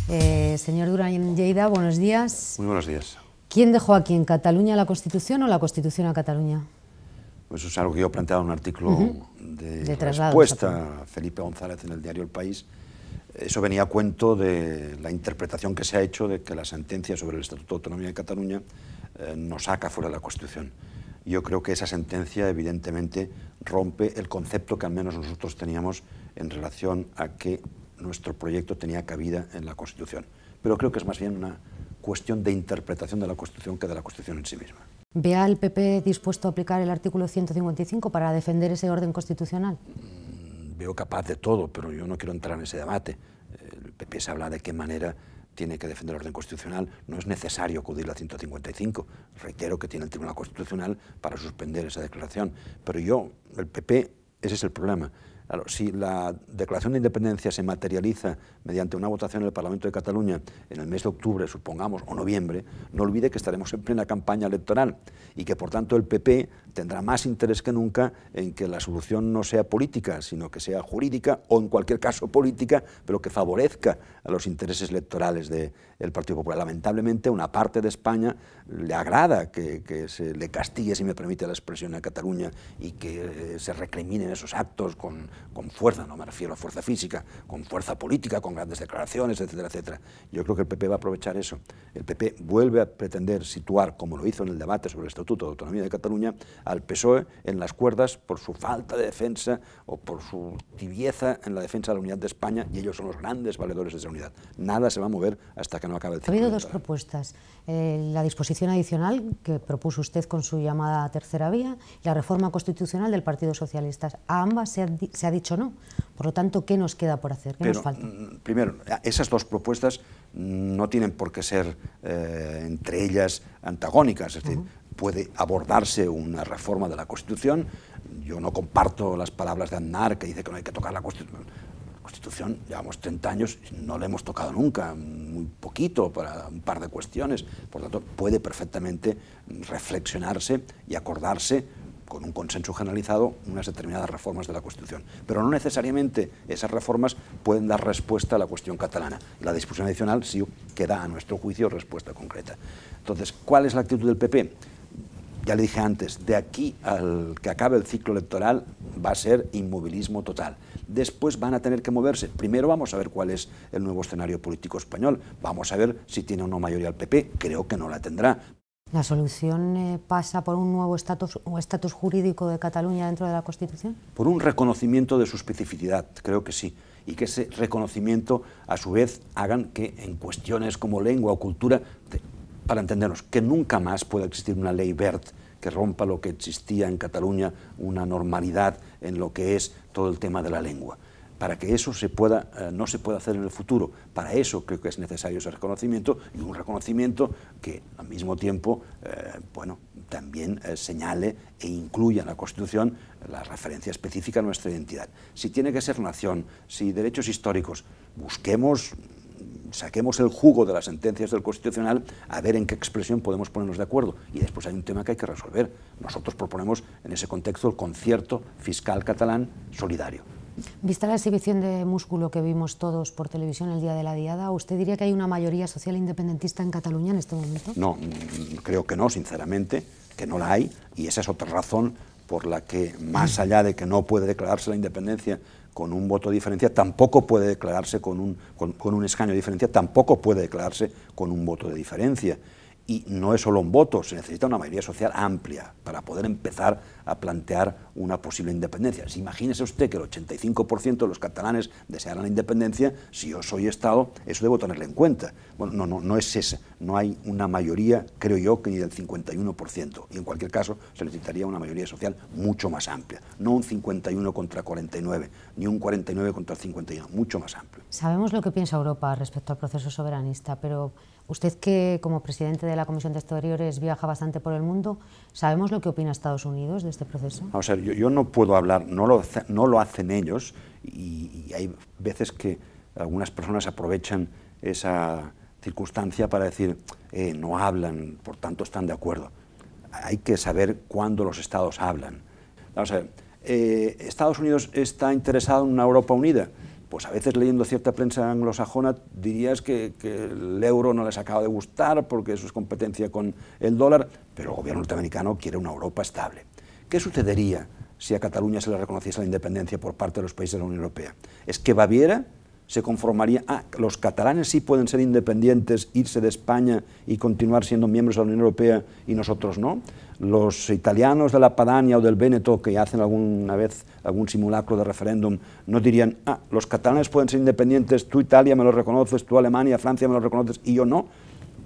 Señor Duran Lleida, buenos días. Muy buenos días. ¿Quién dejó aquí en Cataluña la Constitución o la Constitución a Cataluña? Pues eso es algo que yo he planteado en un artículo de respuesta a Felipe González en el diario El País. Eso venía a cuento de la interpretación que se ha hecho de que la sentencia sobre el Estatuto de Autonomía de Cataluña nos saca fuera de la Constitución. Yo creo que esa sentencia evidentemente rompe el concepto que al menos nosotros teníamos en relación a que nuestro proyecto tenía cabida en la Constitución. Pero creo que es más bien una cuestión de interpretación de la Constitución que de la Constitución en sí misma. ¿Ve al PP dispuesto a aplicar el artículo 155 para defender ese orden constitucional? Veo capaz de todo, pero yo no quiero entrar en ese debate. El PP se habla de qué manera tiene que defender el orden constitucional. No es necesario acudir al 155. Reitero que tiene el Tribunal Constitucional para suspender esa declaración. Pero yo, el PP, ese es el problema. Claro, si la declaración de independencia se materializa mediante una votación en el Parlamento de Cataluña en el mes de octubre, supongamos, o noviembre, no olvide que estaremos en plena campaña electoral y que, por tanto, el PP tendrá más interés que nunca en que la solución no sea política, sino que sea jurídica o, en cualquier caso, política, pero que favorezca a los intereses electorales del Partido Popular. Lamentablemente, a una parte de España le agrada que se le castigue, si me permite la expresión, a Cataluña y que se recriminen esos actos con fuerza, no me refiero a fuerza física, con fuerza política, con grandes declaraciones, etcétera, etcétera. Yo creo que el PP va a aprovechar eso. El PP vuelve a pretender situar, como lo hizo en el debate sobre el Estatuto de Autonomía de Cataluña, al PSOE en las cuerdas por su falta de defensa o por su tibieza en la defensa de la unidad de España, y ellos son los grandes valedores de esa unidad. Nada se va a mover hasta que no acabe el ciclo. Ha habido dos propuestas, la disposición adicional que propuso usted con su llamada tercera vía y la reforma constitucional del Partido Socialista. A ambas se ha dicho no. Por lo tanto, ¿qué nos queda por hacer? ¿Qué nos falta? Primero, esas dos propuestas no tienen por qué ser entre ellas antagónicas, es decir, puede abordarse una reforma de la Constitución. Yo no comparto las palabras de Aznar, que dice que no hay que tocar la Constitución. La Constitución, llevamos 30 años, no la hemos tocado nunca, muy poquito para un par de cuestiones. Por lo tanto, puede perfectamente reflexionarse y acordarse con un consenso generalizado unas determinadas reformas de la Constitución. Pero no necesariamente esas reformas pueden dar respuesta a la cuestión catalana. La disposición adicional sí que da, a nuestro juicio, respuesta concreta. Entonces, ¿cuál es la actitud del PP? Ya le dije antes, de aquí al que acabe el ciclo electoral va a ser inmovilismo total. Después van a tener que moverse. Primero vamos a ver cuál es el nuevo escenario político español. Vamos a ver si tiene o no mayoría el PP. Creo que no la tendrá. ¿La solución pasa por un nuevo estatus jurídico de Cataluña dentro de la Constitución? Por un reconocimiento de su especificidad, creo que sí. Y que ese reconocimiento, a su vez, hagan que en cuestiones como lengua o cultura, para entendernos, que nunca más pueda existir una ley Wert que rompa lo que existía en Cataluña, una normalidad en lo que es todo el tema de la lengua. Para que eso no se pueda hacer en el futuro. Para eso creo que es necesario ese reconocimiento, y un reconocimiento que al mismo tiempo también señale e incluya en la Constitución la referencia específica a nuestra identidad. Si tiene que ser nación, si derechos históricos, saquemos el jugo de las sentencias del Constitucional a ver en qué expresión podemos ponernos de acuerdo. Y después hay un tema que hay que resolver. Nosotros proponemos en ese contexto el concierto fiscal catalán solidario. Vista la exhibición de músculo que vimos todos por televisión el día de la Diada, ¿usted diría que hay una mayoría social independentista en Cataluña en este momento? No, creo que no, sinceramente, que no la hay, y esa es otra razón por la que, más allá de que no puede declararse la independencia con un voto de diferencia, tampoco puede declararse con un escaño de diferencia, tampoco puede declararse con un voto de diferencia. Y no es solo un voto, se necesita una mayoría social amplia para poder empezar a plantear una posible independencia. Imagínese usted que el 85% de los catalanes desearan la independencia. Si yo soy Estado, eso debo tenerlo en cuenta. Bueno, no es ese. No hay una mayoría, creo yo, que ni del 51%. Y en cualquier caso, se necesitaría una mayoría social mucho más amplia. No un 51 contra 49, ni un 49 contra 51, mucho más amplio. Sabemos lo que piensa Europa respecto al proceso soberanista, pero usted, que como presidente de la Comisión de Exteriores viaja bastante por el mundo, ¿sabemos lo que opina Estados Unidos de este proceso? Vamos a ver, yo no puedo hablar, no lo hacen ellos, y hay veces que algunas personas aprovechan esa circunstancia para decir no hablan, por tanto están de acuerdo. Hay que saber cuándo los estados hablan. Vamos a ver, ¿Estados Unidos está interesado en una Europa unida? pues a veces leyendo cierta prensa anglosajona dirías que el euro no les acaba de gustar porque eso es competencia con el dólar, pero el gobierno norteamericano quiere una Europa estable. ¿Qué sucedería si a Cataluña se le reconociese la independencia por parte de los países de la Unión Europea? Es que Baviera se conformaría, los catalanes sí pueden ser independientes, irse de España y continuar siendo miembros de la Unión Europea y nosotros no. Los italianos de la Padania o del Véneto que hacen alguna vez algún simulacro de referéndum no dirían, los catalanes pueden ser independientes, tú Italia me lo reconoces, tú Alemania, Francia me lo reconoces y yo no.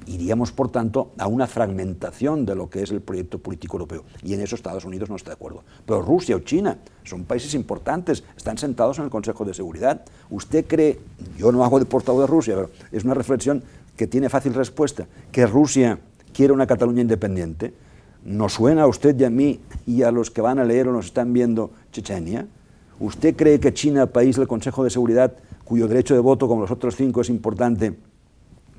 Iríamos, por tanto, a una fragmentación de lo que es el proyecto político europeo. Y en eso Estados Unidos no está de acuerdo. Pero Rusia o China son países importantes, están sentados en el Consejo de Seguridad. ¿Usted cree, yo no hago de portavoz de Rusia, pero es una reflexión que tiene fácil respuesta, que Rusia quiere una Cataluña independiente? ¿Nos suena a usted y a mí y a los que van a leer o nos están viendo Chechenia? ¿Usted cree que China, país del Consejo de Seguridad, cuyo derecho de voto, como los otros 5, es importante,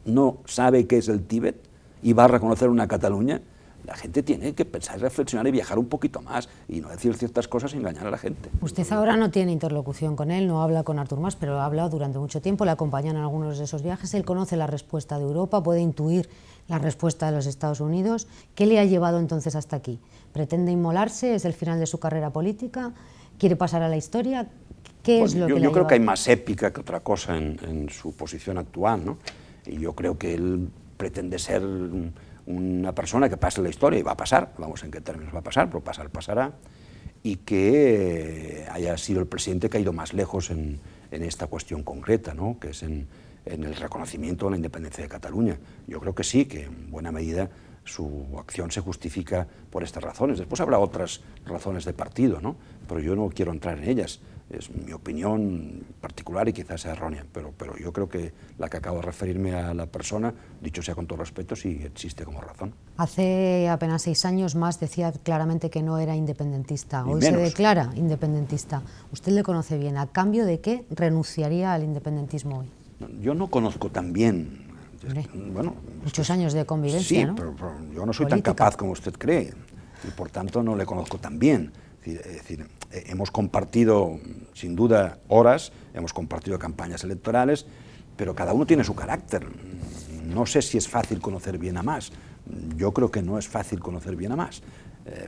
no sabe qué es el Tíbet y va a reconocer una Cataluña? La gente tiene que pensar, reflexionar y viajar un poquito más y no decir ciertas cosas y engañar a la gente. Usted ahora no tiene interlocución con él, no habla con Artur Mas, pero ha hablado durante mucho tiempo, le acompañan en algunos de esos viajes, él conoce la respuesta de Europa, puede intuir la respuesta de los Estados Unidos. ¿Qué le ha llevado entonces hasta aquí? ¿Pretende inmolarse? ¿Es el final de su carrera política? ¿Quiere pasar a la historia? ¿Qué es lo que le ha Yo creo que hay llevado? más épica que otra cosa en su posición actual, ¿no? Y yo creo que él pretende ser una persona que pase la historia, y va a pasar, vamos en qué términos va a pasar, pero pasar pasará, y que haya sido el presidente que ha ido más lejos en esta cuestión concreta, ¿no? Que es en el reconocimiento de la independencia de Cataluña. Yo creo que sí, que en buena medida su acción se justifica por estas razones. Después habrá otras razones de partido, ¿no? Pero yo no quiero entrar en ellas. Es mi opinión particular y quizás sea errónea, pero yo creo que la que acabo de referirme a la persona, dicho sea con todo respeto, sí existe como razón. Hace apenas 6 años Mas decía claramente que no era independentista. Ni Hoy menos. se declara independentista. Usted le conoce bien. ¿A cambio de qué renunciaría al independentismo hoy? Yo no conozco tan bien. Bueno, muchos años de convivencia, sí, ¿no? pero yo no soy Política. tan capaz como usted cree y por tanto no le conozco tan bien. Es decir, hemos compartido sin duda horas, hemos compartido campañas electorales, pero cada uno tiene su carácter. No sé si es fácil conocer bien a Mas. Yo creo que no es fácil conocer bien a Mas.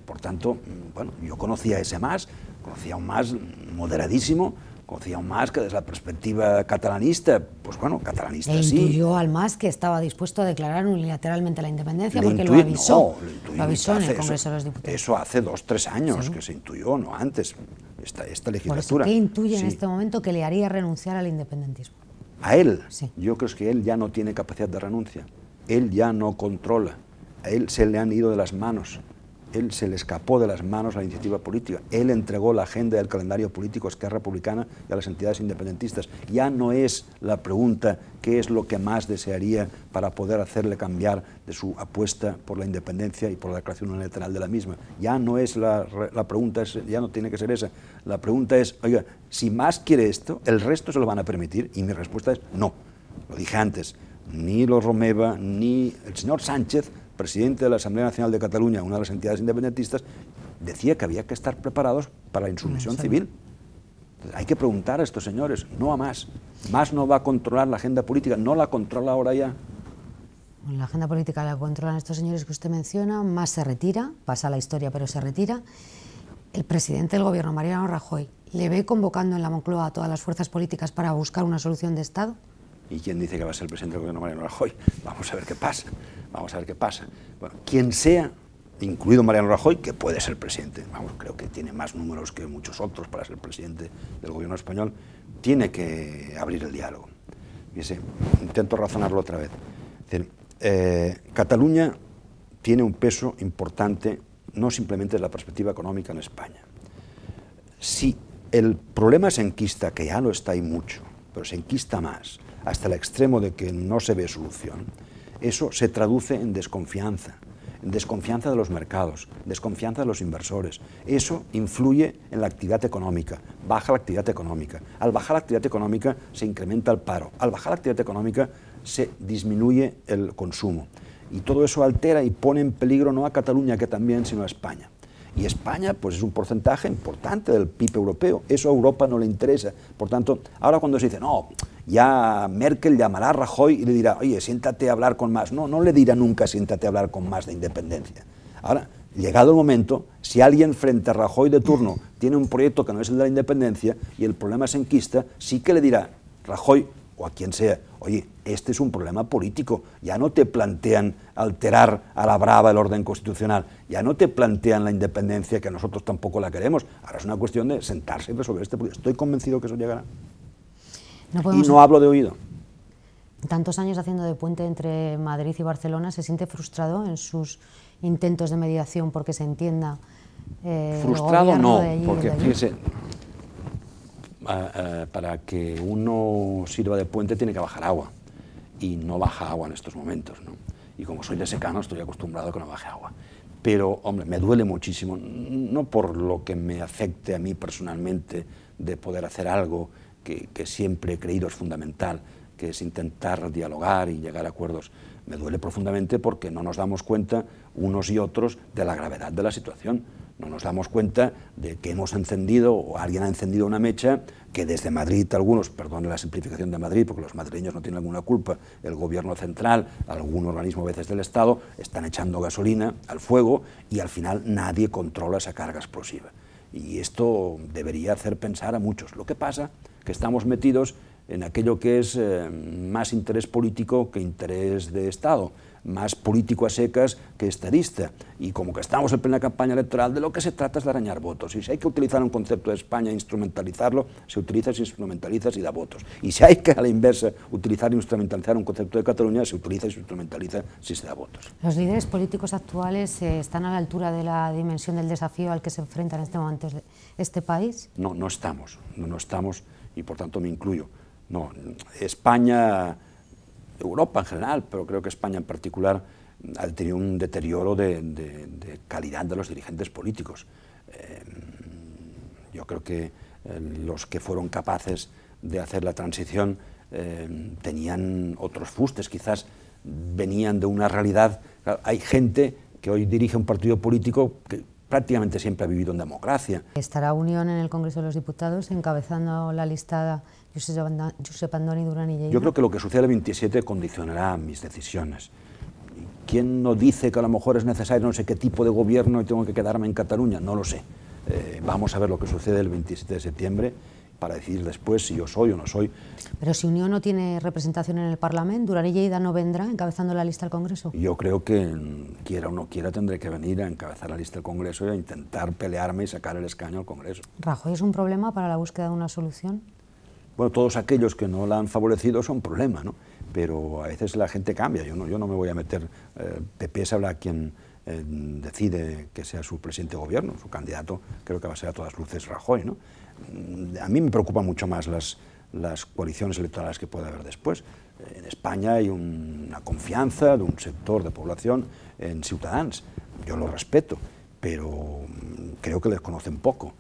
Por tanto, bueno, yo conocía a ese Mas, conocía a un Mas moderadísimo, conocía a un Mas que desde la perspectiva catalanista, pues bueno, catalanista sí. Intuyó al Mas que estaba dispuesto a declarar unilateralmente la independencia porque lo No, avisó. lo intuí Lo avisó en el hace Congreso de los Diputados. Eso hace 2 o 3 años Sí. que se intuyó, no antes, esta Por eso, legislatura. ¿qué intuye en Sí. este momento que le haría renunciar al independentismo? A él, Sí. yo creo que él ya no tiene capacidad de renuncia, él ya no controla, a él se le han ido de las manos, él se le escapó de las manos la iniciativa política, él entregó la agenda del calendario político a Esquerra Republicana y a las entidades independentistas. Ya no es la pregunta qué es lo que más desearía para poder hacerle cambiar de su apuesta por la independencia y por la declaración unilateral de la misma. Ya no es la pregunta, ya no tiene que ser esa. La pregunta es, oiga, si Mas quiere esto, ¿el resto se lo van a permitir? Y mi respuesta es no. Lo dije antes, ni los Romeva, ni el señor Sánchez, presidente de la Asamblea Nacional de Cataluña, una de las entidades independentistas, decía que había que estar preparados para la insumisión civil. Entonces, hay que preguntar a estos señores, no a Mas. Mas no va a controlar la agenda política, no la controla ahora ya. La agenda política la controlan estos señores que usted menciona. Mas se retira, pasa a la historia, pero se retira. El presidente del gobierno, Mariano Rajoy, ¿le ve convocando en la Moncloa a todas las fuerzas políticas para buscar una solución de Estado? ¿Y quién dice que va a ser el presidente del gobierno, Mariano Rajoy? Vamos a ver qué pasa. Vamos a ver qué pasa. Bueno, quien sea, incluido Mariano Rajoy, que puede ser presidente, vamos, creo que tiene más números que muchos otros para ser presidente del gobierno español, tiene que abrir el diálogo. Fíjese, intento razonarlo otra vez. Es decir, Cataluña tiene un peso importante, no simplemente desde la perspectiva económica en España. Si el problema se enquista, que ya lo está y mucho, pero se enquista más, hasta el extremo de que no se ve solución, eso se traduce en desconfianza de los mercados, desconfianza de los inversores. Eso influye en la actividad económica, baja la actividad económica. Al bajar la actividad económica se incrementa el paro. Al bajar la actividad económica se disminuye el consumo. Y todo eso altera y pone en peligro no a Cataluña, que también, sino a España. Y España pues es un porcentaje importante del PIB europeo, eso a Europa no le interesa. Por tanto, ahora cuando se dice, no, ya Merkel llamará a Rajoy y le dirá, oye, siéntate a hablar con más. No, no le dirá nunca siéntate a hablar con más de independencia. Ahora, llegado el momento, si alguien frente a Rajoy de turno tiene un proyecto que no es el de la independencia y el problema se enquista, sí que le dirá, Rajoy o a quien sea, oye, este es un problema político, ya no te plantean alterar a la brava el orden constitucional, ya no te plantean la independencia, que nosotros tampoco la queremos, ahora es una cuestión de sentarse y resolver este problema. Estoy convencido que eso llegará. Y no hablo de oído. Tantos años haciendo de puente entre Madrid y Barcelona, ¿se siente frustrado en sus intentos de mediación porque se entienda frustrado no, porque fíjese, para que uno sirva de puente tiene que bajar agua, y no baja agua en estos momentos, ¿no? Y como soy de secano estoy acostumbrado a que no baje agua. Pero, hombre, me duele muchísimo, no por lo que me afecte a mí personalmente de poder hacer algo que siempre he creído es fundamental, que es intentar dialogar y llegar a acuerdos. Me duele profundamente porque no nos damos cuenta unos y otros de la gravedad de la situación. No nos damos cuenta de que hemos encendido, o alguien ha encendido una mecha, que desde Madrid algunos, perdone la simplificación de Madrid, porque los madrileños no tienen ninguna culpa, el gobierno central, algún organismo a veces del Estado, están echando gasolina al fuego y al final nadie controla esa carga explosiva. Y esto debería hacer pensar a muchos. Lo que pasa que estamos metidos en aquello que es más interés político que interés de Estado, más político a secas que estadista, y como que estamos en plena campaña electoral, de lo que se trata es de arañar votos, y si hay que utilizar un concepto de España e instrumentalizarlo, se utiliza, se instrumentaliza y da votos, y si hay que a la inversa utilizar e instrumentalizar un concepto de Cataluña, se utiliza y se instrumentaliza si se da votos. ¿Los líderes políticos actuales están a la altura de la dimensión del desafío al que se enfrenta en este momento este país? No, no estamos, y por tanto me incluyo. No, España, Europa en general, pero creo que España en particular ha tenido un deterioro de calidad de los dirigentes políticos. Yo creo que los que fueron capaces de hacer la transición tenían otros fustes, quizás venían de una realidad. Hay gente que hoy dirige un partido político que prácticamente siempre ha vivido en democracia. ¿Estará Unión en el Congreso de los Diputados encabezando la listada Josep Andoni Duran y Lleida? Yo creo que lo que sucede el 27 condicionará mis decisiones. ¿Quién no dice que a lo mejor es necesario no sé qué tipo de gobierno y tengo que quedarme en Cataluña? No lo sé. Vamos a ver lo que sucede el 27 de septiembre para decidir después si yo soy o no soy. Pero si Unión no tiene representación en el Parlamento, ¿Duran y Lleida no vendrá encabezando la lista al Congreso? Yo creo que, quiera o no quiera, tendré que venir a encabezar la lista del Congreso y a intentar pelearme y sacar el escaño al Congreso. ¿Rajoy es un problema para la búsqueda de una solución? Bueno, todos aquellos que no la han favorecido son un problema, ¿no? Pero a veces la gente cambia, yo no me voy a meter, PP sabrá quién decide que sea su presidente de gobierno, su candidato creo que va a ser a todas luces Rajoy, ¿no? A mí me preocupan mucho más las coaliciones electorales que puede haber después. En España hay una confianza de un sector de población en Ciutadans, yo lo respeto, pero creo que les conocen poco,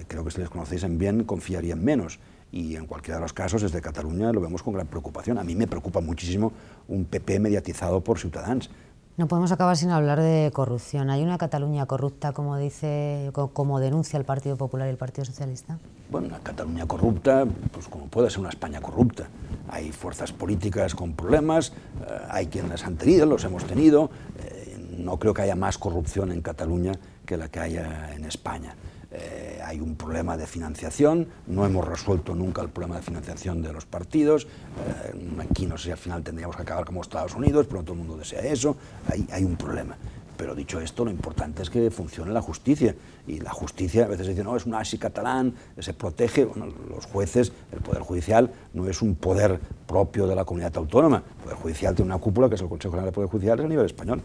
creo que si les conociesen bien confiarían menos. Y en cualquiera de los casos, desde Cataluña lo vemos con gran preocupación. A mí me preocupa muchísimo un PP mediatizado por Ciutadans. No podemos acabar sin hablar de corrupción. ¿Hay una Cataluña corrupta, como denuncia el Partido Popular y el Partido Socialista? Bueno, una Cataluña corrupta, pues como puede ser una España corrupta. Hay fuerzas políticas con problemas, hay quienes las han tenido, los hemos tenido. No creo que haya más corrupción en Cataluña que la que haya en España. Hay un problema de financiación, no hemos resuelto nunca el problema de financiación de los partidos, aquí no sé si al final tendríamos que acabar como Estados Unidos, pero no todo el mundo desea eso, hay un problema. Pero dicho esto, lo importante es que funcione la justicia, y la justicia a veces dice, no, es un asi catalán, se protege. Bueno, los jueces, el Poder Judicial no es un poder propio de la comunidad autónoma, el Poder Judicial tiene una cúpula que es el Consejo General del Poder Judicial, es a nivel español.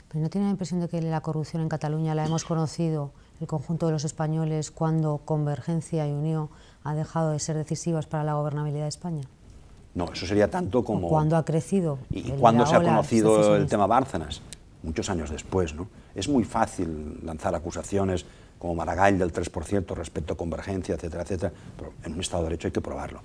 ¿Pero no tiene la impresión de que la corrupción en Cataluña la hemos conocido el conjunto de los españoles cuando Convergencia y Unió ha dejado de ser decisivas para la gobernabilidad de España? No, eso sería tanto como... ¿Cuándo ha crecido? ¿Y cuándo se ha conocido el tema Bárcenas? Muchos años después, ¿no? Es muy fácil lanzar acusaciones como Maragall del 3% respecto a Convergencia, etcétera, etcétera, pero en un Estado de Derecho hay que probarlo.